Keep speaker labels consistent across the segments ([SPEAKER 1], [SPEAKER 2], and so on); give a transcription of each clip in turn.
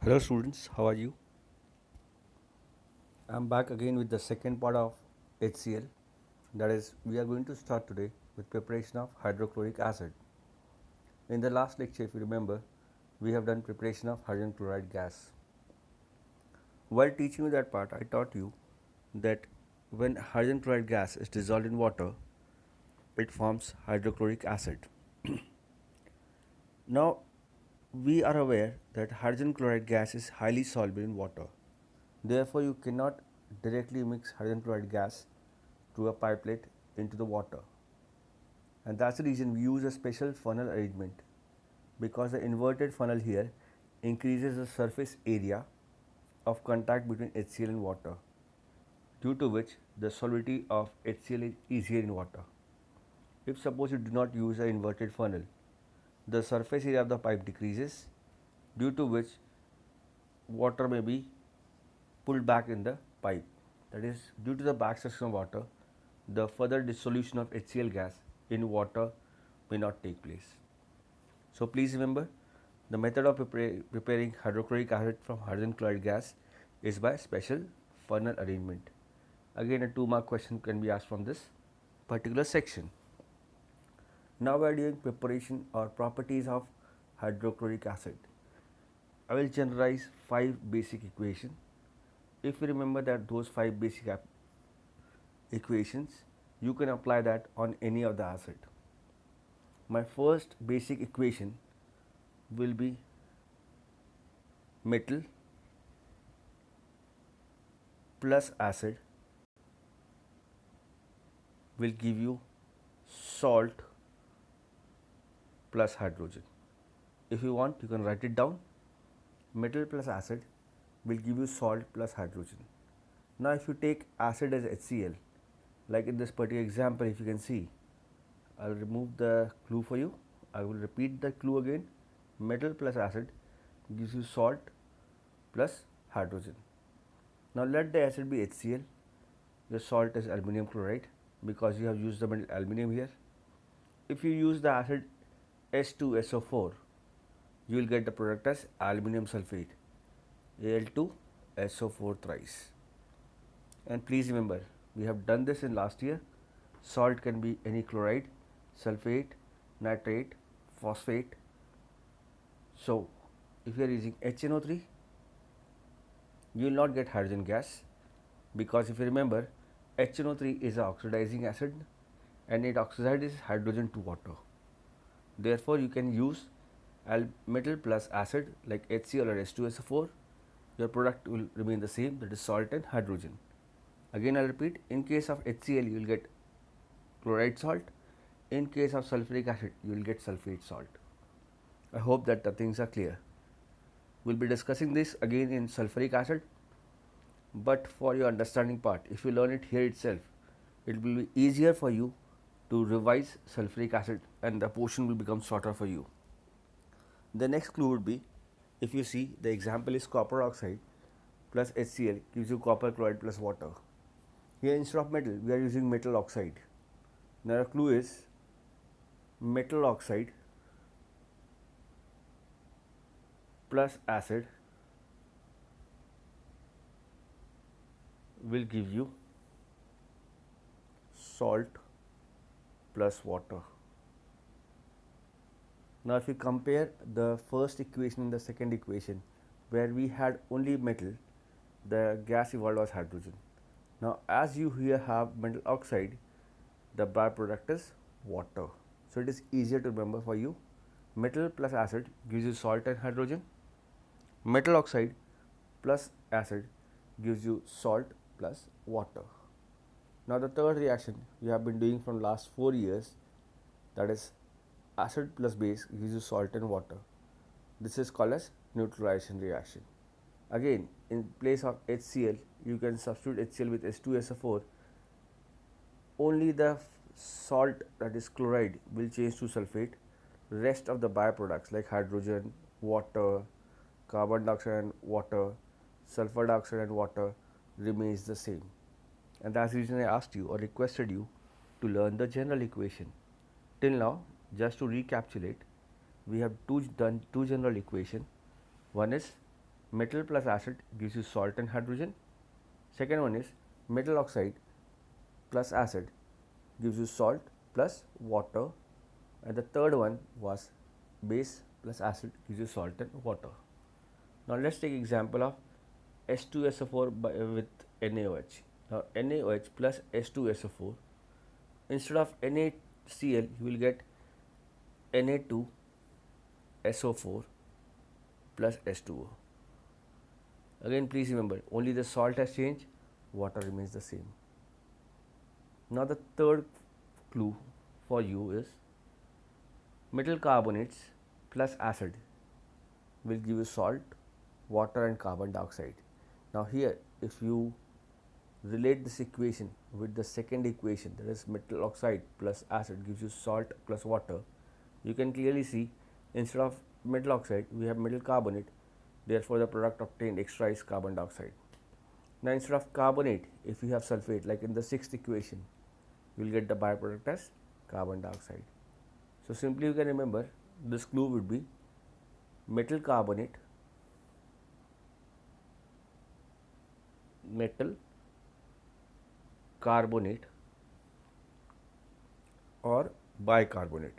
[SPEAKER 1] Hello students, how are you? I'm back again with the second part of HCl. That is, we are going to start today with preparation of hydrochloric acid. In the last lecture, if you remember, we have done preparation of hydrogen chloride gas. While teaching you that part, I taught you that when hydrogen chloride gas is dissolved in water, it forms hydrochloric acid. Now, we are aware that hydrogen chloride gas is highly soluble in water. Therefore, you cannot directly mix hydrogen chloride gas through a pipelet into the water. And that's the reason we use a special funnel arrangement, because the inverted funnel here increases the surface area of contact between HCl and water, due to which the solubility of HCl is easier in water. If suppose you do not use an inverted funnel, the surface area of the pipe decreases, due to which water may be pulled back in the pipe. That is, due to the back section of water, the further dissolution of HCl gas in water may not take place. So please remember, the method of preparing hydrochloric acid from hydrogen chloride gas is by special funnel arrangement. Again, a 2-mark question can be asked from this particular section. Now we are doing preparation or properties of hydrochloric acid. I will generalize 5 basic equations. If you remember that those 5 basic equations, you can apply that on any of the acid. My first basic equation will be metal plus acid will give you salt plus hydrogen. If you want, you can write it down. Metal plus acid will give you salt plus hydrogen. Now, if you take acid as HCl, like in this particular example, if you can see, I will remove the clue for you. I will repeat the clue again. Metal plus acid gives you salt plus hydrogen. Now, let the acid be HCl. The salt is aluminum chloride, because you have used the metal aluminum here. If you use the acid S2SO4, you will get the product as aluminum sulfate, Al2SO4 thrice. And please remember, we have done this in last year. Salt can be any chloride, sulfate, nitrate, phosphate. So, if you are using HNO3, you will not get hydrogen gas, because if you remember, HNO3 is an oxidizing acid and it oxidizes hydrogen to water. Therefore, you can use metal plus acid like HCl or H2SO4. Your product will remain the same, that is salt and hydrogen. Again, I will repeat, in case of HCl, you will get chloride salt. In case of sulfuric acid, you will get sulfate salt. I hope that the things are clear. We will be discussing this again in sulfuric acid, but for your understanding part, if you learn it here itself, it will be easier for you to revise sulfuric acid and the portion will become shorter for you. The next clue would be, if you see, the example is copper oxide plus HCl gives you copper chloride plus water. Here instead of metal, we are using metal oxide. Now the clue is metal oxide plus acid will give you salt plus water. Now, if you compare the first equation and the second equation, where we had only metal, the gas evolved as hydrogen. Now, as you here have metal oxide, the byproduct is water. So, it is easier to remember for you. Metal plus acid gives you salt and hydrogen. Metal oxide plus acid gives you salt plus water. Now, the third reaction we have been doing from last 4 years, that is acid plus base gives you salt and water. This is called as neutralization reaction. Again, in place of HCl, you can substitute HCl with H2SO4. Only the salt, that is chloride, will change to sulfate. Rest of the byproducts like hydrogen, water, carbon dioxide and water, sulfur dioxide and water remains the same. And that's the reason I asked you or requested you to learn the general equation. Till now, just to recapitulate, we have done two general equation. One is metal plus acid gives you salt and hydrogen. Second one is metal oxide plus acid gives you salt plus water. And the third one was base plus acid gives you salt and water. Now let's take example of H2SO4 with NaOH. Now NaOH plus H2SO4, instead of NaCl you will get Na2SO4 plus H2O. Again please remember, only the salt has changed, water remains the same. Now the third clue for you is metal carbonates plus acid will give you salt, water and carbon dioxide. Now here if you relate this equation with the second equation, that is metal oxide plus acid gives you salt plus water, you can clearly see instead of metal oxide we have metal carbonate, therefore the product obtained extra is carbon dioxide. Now instead of carbonate, if you have sulfate like in the sixth equation, you will get the byproduct as carbon dioxide. So simply you can remember this clue would be metal carbonate, metal carbonate or bicarbonate.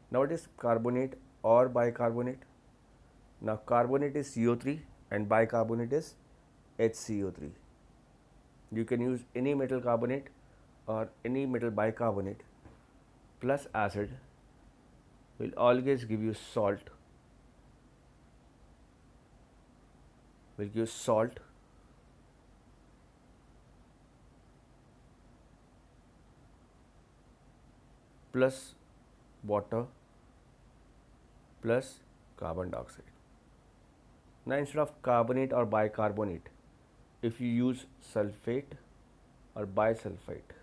[SPEAKER 1] Now it is carbonate or bicarbonate. Now carbonate is CO3 and bicarbonate is HCO3. You can use any metal carbonate or any metal bicarbonate plus acid will always give you salt, plus water plus carbon dioxide. Now instead of carbonate or bicarbonate, if you use sulfate or bisulfite,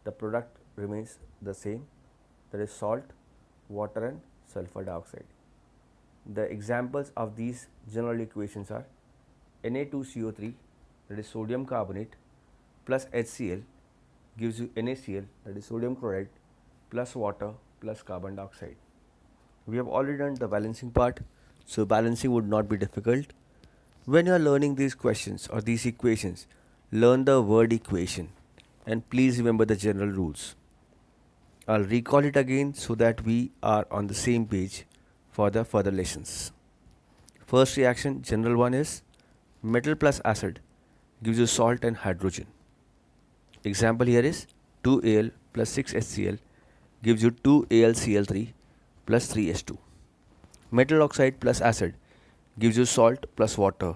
[SPEAKER 1] the product remains the same, that is salt, water and sulfur dioxide. The examples of these general equations are Na2CO3, that is sodium carbonate, plus HCl gives you NaCl, that is sodium chloride, plus water plus carbon dioxide. We have already done the balancing part, so balancing would not be difficult. When you are learning these questions or these equations, learn the word equation and please remember the general rules. I'll recall it again so that we are on the same page for the further lessons. First reaction, general one, is metal plus acid gives you salt and hydrogen. Example here is 2Al plus 6HCl gives you 2AlCl3 plus 3H2. Metal oxide plus acid gives you salt plus water.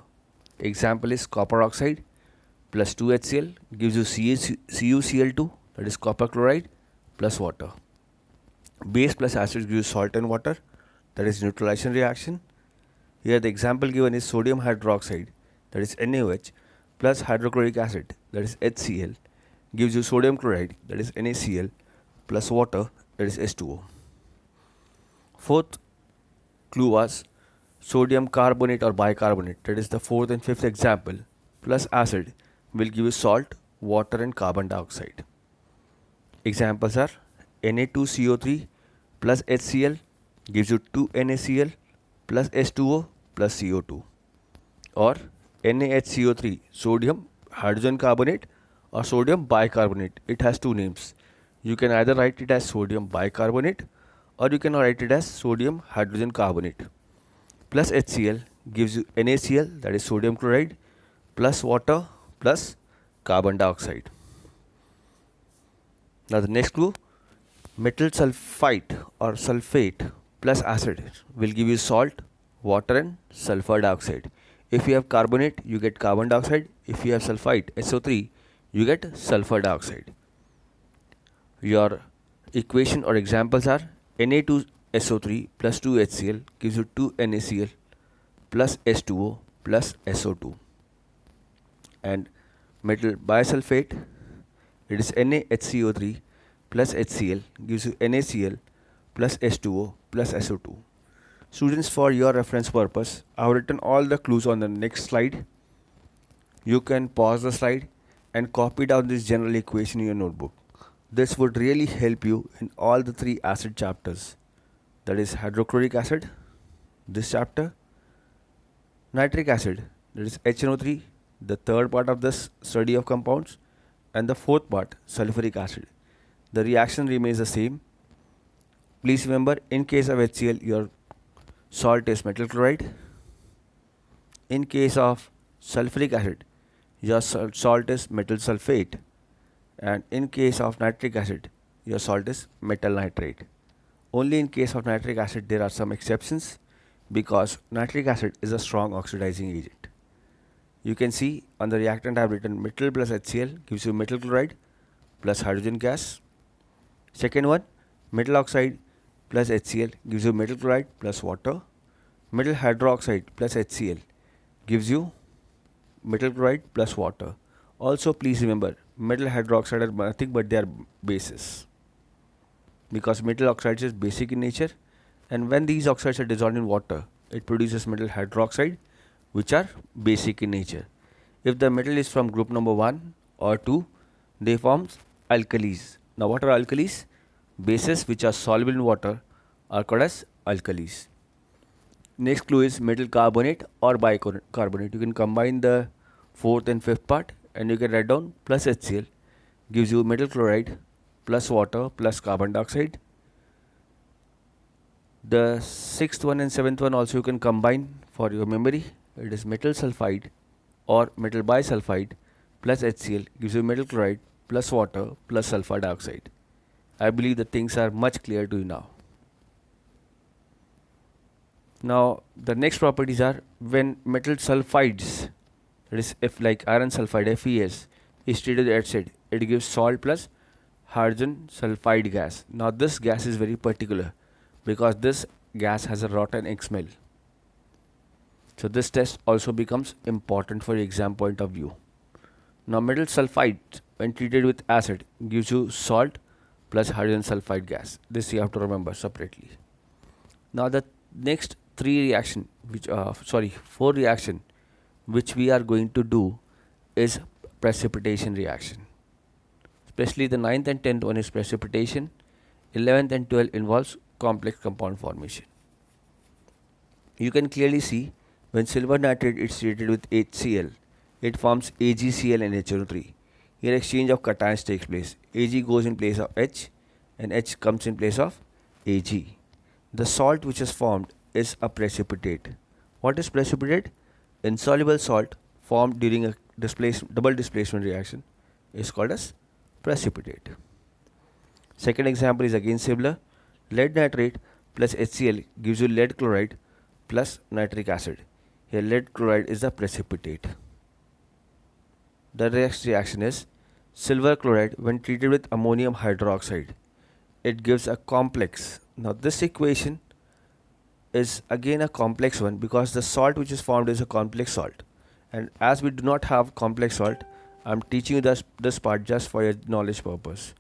[SPEAKER 1] Example is copper oxide plus 2HCl gives you CuCl2, that is copper chloride, plus water. Base plus acid gives you salt and water, that is neutralization reaction. Here the example given is sodium hydroxide, that is NaOH, plus hydrochloric acid, that is HCl, gives you sodium chloride, that is NaCl, plus water, that is H2O. Fourth clue was sodium carbonate or bicarbonate, that is the fourth and fifth example, plus acid will give you salt, water and carbon dioxide. Examples are Na2CO3 plus HCl gives you 2NaCl plus H2O plus CO2, or NaHCO3 sodium hydrogen carbonate or sodium bicarbonate. It has two names. You can either write it as sodium bicarbonate or you can write it as sodium hydrogen carbonate. Plus HCl gives you NaCl, that is sodium chloride, plus water plus carbon dioxide. Now the next clue, metal sulfite or sulfate plus acid will give you salt, water and sulfur dioxide. If you have carbonate, you get carbon dioxide. If you have sulfite, SO3, you get sulfur dioxide. Your equation or examples are Na2SO3 plus 2HCl gives you 2NaCl plus H2O plus SO2. And metal bisulfate, it is NaHCO3 plus HCl gives you NaCl plus H2O plus SO2. Students, for your reference purpose, I have written all the clues on the next slide. You can pause the slide and copy down this general equation in your notebook. This would really help you in all the three acid chapters, that is hydrochloric acid, this chapter, Nitric acid, that is HNO3, the third part of this study of compounds, and the fourth part, sulfuric acid. The reaction remains the same. Please remember, in case of HCl, your salt is metal chloride. In case of sulfuric acid, your salt is metal sulfate. And in case of nitric acid, your salt is metal nitrate. Only in case of nitric acid there are some exceptions, because nitric acid is a strong oxidizing agent. You can see on the reactant I have written metal plus HCl gives you metal chloride plus hydrogen gas. Second one, metal oxide plus HCl gives you metal chloride plus water. Metal hydroxide plus HCl gives you metal chloride plus water. Also please remember, metal hydroxide are nothing but they are bases, because metal oxides is basic in nature, and when these oxides are dissolved in water, it produces metal hydroxide, which are basic in nature. If the metal is from group number 1 or 2, they form alkalis. Now what are alkalis? Bases which are soluble in water are called as alkalis. Next clue is metal carbonate or bicarbonate. You can combine the fourth and fifth part and you can write down plus HCl gives you metal chloride plus water plus carbon dioxide. The sixth one and seventh one also you can combine for your memory. It is metal sulfide or metal bisulfide plus HCl gives you metal chloride plus water plus sulfur dioxide. I believe the things are much clear to you now. Now the next properties are when metal sulfides, that is if like iron sulfide FeS is treated with acid, it gives salt plus hydrogen sulfide gas. Now this gas is very particular because this gas has a rotten egg smell. So this test also becomes important for exam point of view. Now metal sulfide when treated with acid gives you salt plus hydrogen sulfide gas. This you have to remember separately. Now the next four reaction which we are going to do is precipitation reaction. Especially the 9th and 10th one is precipitation. 11th and 12th involves complex compound formation. You can clearly see when silver nitrate is treated with HCl, it forms AgCl and HNO3. Here exchange of cations takes place. Ag goes in place of H and H comes in place of Ag. The salt which is formed is a precipitate. What is precipitate? Insoluble salt formed during a double displacement reaction is called as precipitate. Second example is again similar. Lead nitrate plus HCl gives you lead chloride plus nitric acid. Here lead chloride is the precipitate. The next reaction is silver chloride when treated with ammonium hydroxide. It gives a complex. Now this equation is again a complex one because the salt which is formed is a complex salt, and as we do not have complex salt, I am teaching you this part just for your knowledge purpose.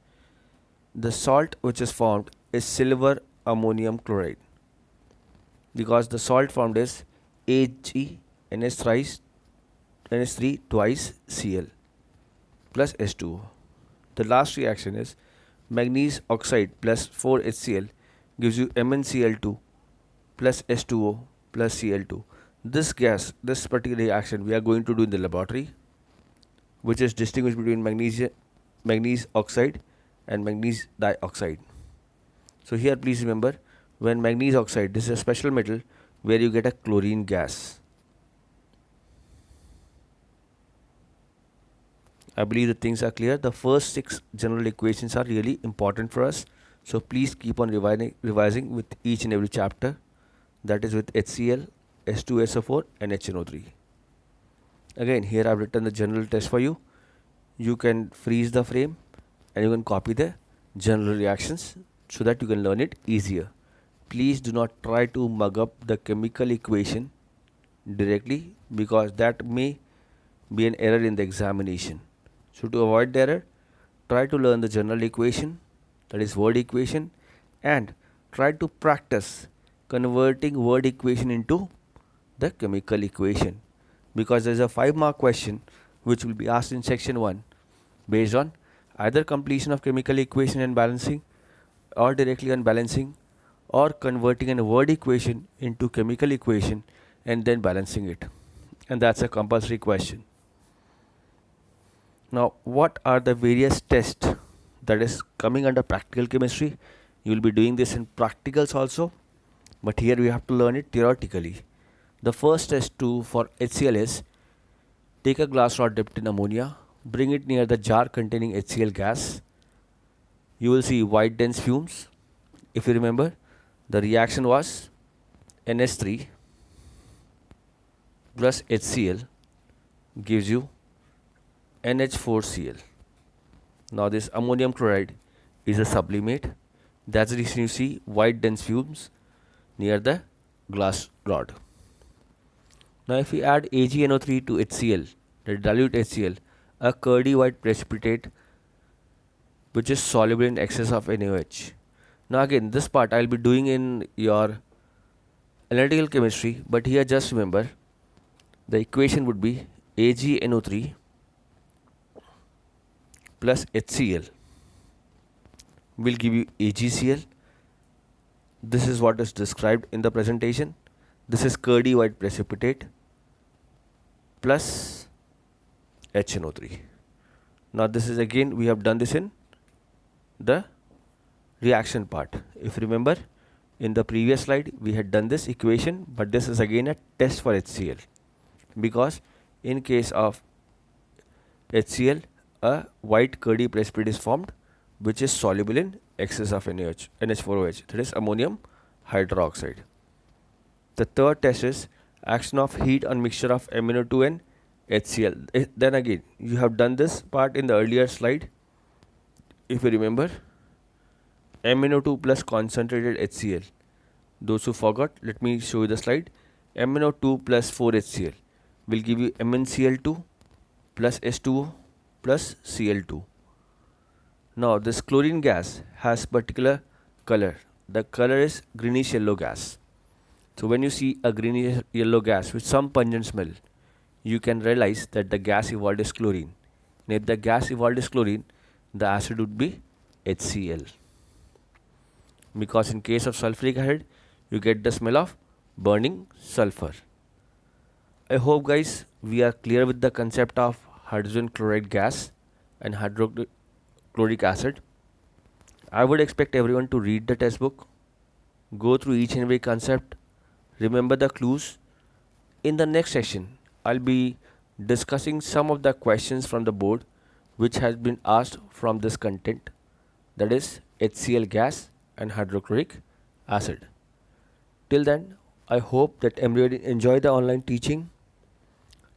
[SPEAKER 1] The salt which is formed is silver ammonium chloride because the salt formed is NH3 twice Cl plus H2O. The last reaction is manganese oxide plus 4HCl gives you MnCl2 plus H2O plus Cl2. This particular reaction we are going to do in the laboratory, which is distinguished between manganese oxide and manganese dioxide. So here please remember, when manganese oxide, this is a special metal where you get a chlorine gas. I believe the things are clear. The first 6 general equations are really important for us. So please keep on revising with each and every chapter, that is with HCl, H2SO4 and HNO3. Again, here I have written the general test for you. You can freeze the frame and you can copy the general reactions so that you can learn it easier. Please do not try to mug up the chemical equation directly because that may be an error in the examination. So to avoid the error, try to learn the general equation, that is word equation, and try to practice converting word equation into the chemical equation, because there is a 5-mark question which will be asked in section 1 based on either completion of chemical equation and balancing, or directly on balancing, or converting a word equation into chemical equation and then balancing it. and that's a compulsory question. Now, what are the various tests that is coming under practical chemistry? You will be doing this in practicals also, but here we have to learn it theoretically. The first test to for HCl is take a glass rod dipped in ammonia, bring it near the jar containing HCl gas. You will see white dense fumes. If you remember, the reaction was NH3 plus HCl gives you NH4Cl. Now this ammonium chloride is a sublimate. That's the reason you see white dense fumes near the glass rod. Now if we add AgNO3 to HCl, the dilute HCl, a curdy white precipitate which is soluble in excess of NaOH. Now again, this part I'll be doing in your analytical chemistry, but here just remember the equation would be AgNO3 plus HCl will give you AgCl. This is what is described in the presentation. This is curdy white precipitate plus HNO3. Now this is again, we have done this in the reaction part. If you remember, in the previous slide we had done this equation, but this is again a test for HCl, because in case of HCl a white curdy precipitate is formed which is soluble in excess of NH4OH, that is ammonium hydroxide. The third test is action of heat on mixture of MnO2 and HCl. Then again, you have done this part in the earlier slide. If you remember, MnO2 plus concentrated HCl. Those who forgot, let me show you the slide. MnO2 plus 4HCl will give you MnCl2 plus H2O plus Cl2. Now this chlorine gas has particular color. The color is greenish yellow gas. So when you see a greenish yellow gas with some pungent smell, you can realize that the gas evolved is chlorine. And if the gas evolved is chlorine, the acid would be HCl. Because in case of sulfuric acid, you get the smell of burning sulfur. I hope guys we are clear with the concept of hydrogen chloride gas and hydrochloric acid. I would expect everyone to read the textbook, go through each and every concept, remember the clues. In the next session, I'll be discussing some of the questions from the board which has been asked from this content, that is HCl gas and hydrochloric acid. Till then, I hope that everybody enjoy the online teaching.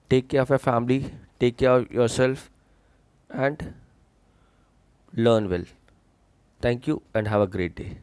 [SPEAKER 1] Take care of your family, take care of yourself, and learn well. Thank you and have a great day.